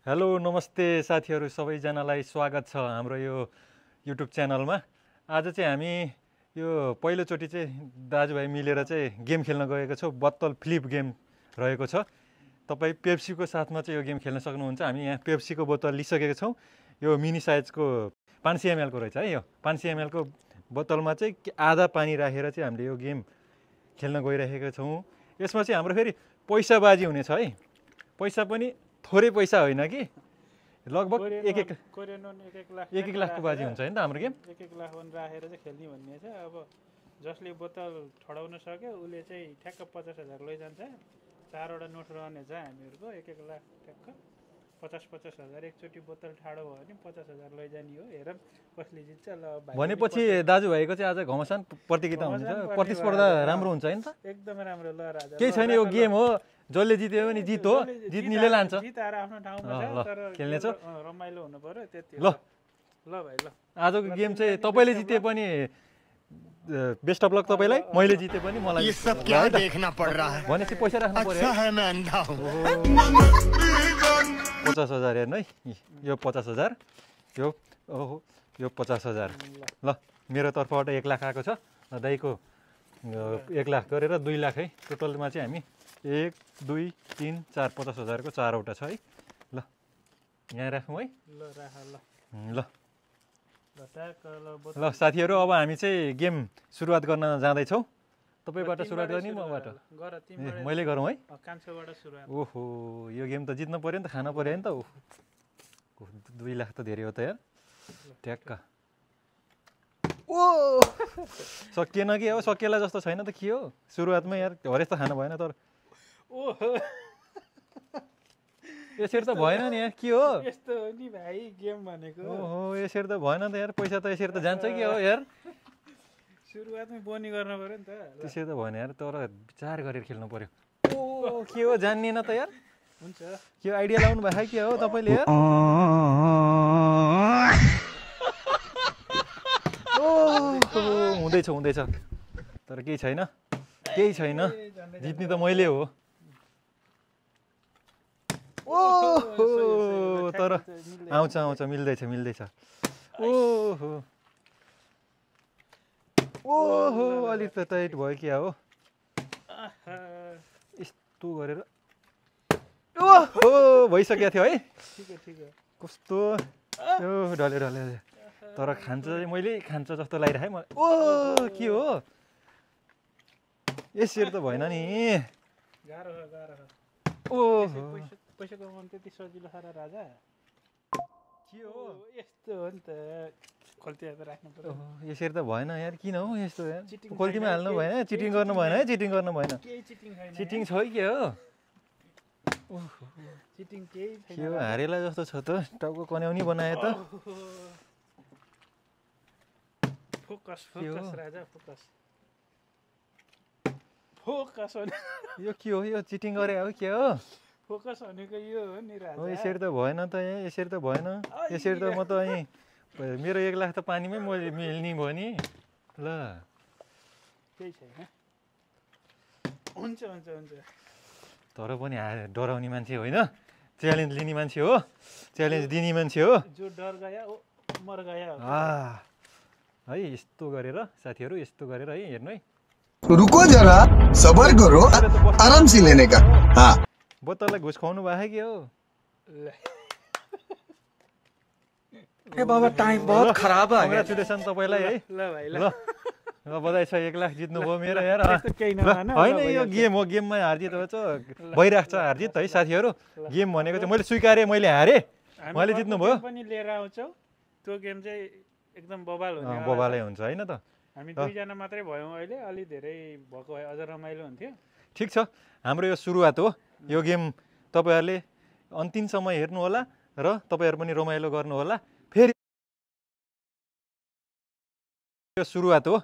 Hello नमस्ते साथीहरू सबैजनालाई स्वागत छ हाम्रो यो युट्युब च्यानलमा। आज चाहिँ हामी यो पहिलोचोटि चाहिँ दाजुभाइ मिलेर चाहिँ गेम खेल्न गएको छौँ। बोतल फ्लिप गेम रहेको छ। तपाईँ पेप्सीको साथमा चाहिँ यो गेम खेल्न सक्नुहुन्छ। हामी यहाँ पेप्सीको बोतल लिइसकेको छौँ। यो मिनी साइजको 500 ml को रहेछ है। यो 500 ml को बोतलमा चाहिँ आधा पानी राखेर चाहिँ हामीले यो गेम खेल्न गइरहेका छौँ। यसमा चाहिँ हाम्रो फेरि पैसाबाजी हुनेछ है। पैसा पनि थोरै पैसा होइन कि, लगभग एक लाखको बाजी हुन्छ होइन त हाम्रो गेम। 1 लाख राखेर चाहिँ खेल्ने भन्ने छ। अब जसले बोतल ठडाउन सक्यो उसले चाहिँ ठ्याक्क 50,000 लैजान्छ। 4वटा नोट रहनेछ हामीहरूको। 1 लाख ठ्याक्क 50,000 एकचोटि बोतल ठाडो भयो भने 50,000 लैजाने हो। हेरौँ कसले जित्छ। ल भाइ भनेपछि दाजुभाइको चाहिँ आज घमासान प्रतियोगिता हुन्छ, प्रतिस्पर्धा राम्रो हुन्छ होइन त। एकदमै राम्रो। ल राजा केही छैन, यो गेम हो। जसले जित्यो भने जित हो, जित्नेले लान्छ। जिताएर आफ्नो ठाउँमा छ, तर खेल्ने छ। रमाइलो हुनु पर्यो त्यति। ल ल भाइ ल। आजको गेम चाहिँ तपाईँले जिते पनि बेस्ट अफ लक तपाईँलाई, मैले जिते पनि मलाई। ये सब क्या देखना पड़ रहा है? भनेपछि पैसा राख्नु पर्यो। अच्छा है मैं अंधा हूँ। 50,000 हेर्नु है। यो 50,000, यो ओहो यो 50,000। ल मेरो तर्फबाट 1 लाख आएको छ। दाइको 1 लाख गरेर 2 लाख है। टोटलमा चाहिँ हामी 1 2 3 4 50,000 को 4वटा छ है। ल यहाँ राखौँ है। ल राख ल। ल ल ट्याक्क ल बोतल। ल साथीहरू, अब हामी चाहिँ गेम सुरुवात गर्न जाँदैछौँ। तपाईँबाट सुरुवात गर्ने, मबाट? गर तिमीबाट। मैले गरौँ है। कान्छोबाट सुरुवात। ओहो यो गेम त जित्नु पऱ्यो नि त, खानु पऱ्यो नि त। ओहो 2 लाख त धेरै हो त यार। ट्याक्क ओ सकिएन कि हो, सकिएला जस्तो छैन त के हो। सुरुवातमै यार हरेस त खानु भएन। तर ओहो यसरी त भएन नि यार, के हो। यस्तो हो नि भाइ गेम भनेको। ओहो यसरी त भएन त यार। पैसा त यसरी त जान्छ कि हो यार। सुरुवातमै बोनी गर्नु पर्यो नि त। त्यसरी त भएन यार, तर विचार गरेर खेल्नु पर्यो। ओ के हो, जान्निएन त यार। हुन्छ के आइडिया लाउनु भएको के हो तपाईँले यार। हुँदैछ हुँदैछ, तर केही छैन, केही छैन। जित्ने त मैले हो। ओहो तर आउँछ आउँछ, मिल्दैछ मिल्दैछ। ओहो ओहो अलिक त टाइट भयो क्या हो। यस्तो गरेर ओहो भइसकेको थियो है। कस्तो ढले ढले, तर खान्छ चाहिँ मैले खान्छ जस्तो लागिरहेँ मलाई। ओ के हो, यसरी त भएन नि। गाह्रो हो गाह्रो हो। ओहो पैसा कमाउनु त्यति सजिलो छ र राजा। के हो, यस्तो हो नि त। खल्तीमा राख्नु पर्यो। यसरी त भएन यार। किन हो यस्तो यार। चिटिङ खोल्तीमा हाल्नु भएन, चिटिङ गर्नु भएन है। चिटिङ गर्नु भएन। केही चिटिङ छैन। चिटिङ छ कि के हो। चिटिङ केही छैन। के हो, हारेला जस्तो छ त। टाउको कन्याउनी बनाए त। फोकस फोकस राजा फोकस। फोकस हो नि। यो के हो, यो चिटिङ गरे हो के हो। फोकस भनेको यो हो नि राजा। हो यसरी त भएन त यहाँ, यसरी त भएन। यसरी त म त यहीँ मेरो 1 लाख त पानीमै मैले मिल्ने भयो नि। ल केही छैन। हुन्छ हुन्छ हुन्छ। तर पनि डराउने मान्छे होइन, च्यालेन्ज लिने मान्छे हो, च्यालेन्ज दिने मान्छे हो। जो डर गया ओ मर गया। है यस्तो गरेर साथीहरू, यस्तो गरेर है। हेर्नु है, रुको जरा सबर करो, आराम से लेने का। हाँ बोतललाई घुस खुवाउनु भएको के हो। ए बाबा टाइम बहुत खराब आ गया। कङ्ग्रेचुलेसन तपाईँलाई है। ल भाइ ल। ल बधाई छ, 1 लाख जित्नुभयो मेरो यार। केही नभएन होइन यो गेम हो, गेममा हारजित भइरहेको छ। हारजित है साथीहरू। गेम भनेको चाहिँ मैले स्वीकारेँ, मैले हारेँ, मैले जित्नुभयो। पनि लिएर आउँछौ। त्यो गेम चाहिँ एकदम बबाल हुने। बबालै हुन्छ होइन त। हामी 2 जना मात्रै भयौँ अहिले। अलि धेरै भएको भए अझ रमाइलो हुन्थ्यो। ठिक छ, हाम्रो यो सुरुवात हो। यो गेम तपाईँहरूले अन्तिमसम्म हेर्नुहोला र तपाईँहरू पनि रमाइलो गर्नुहोला। फेरि यो सुरुवात हो।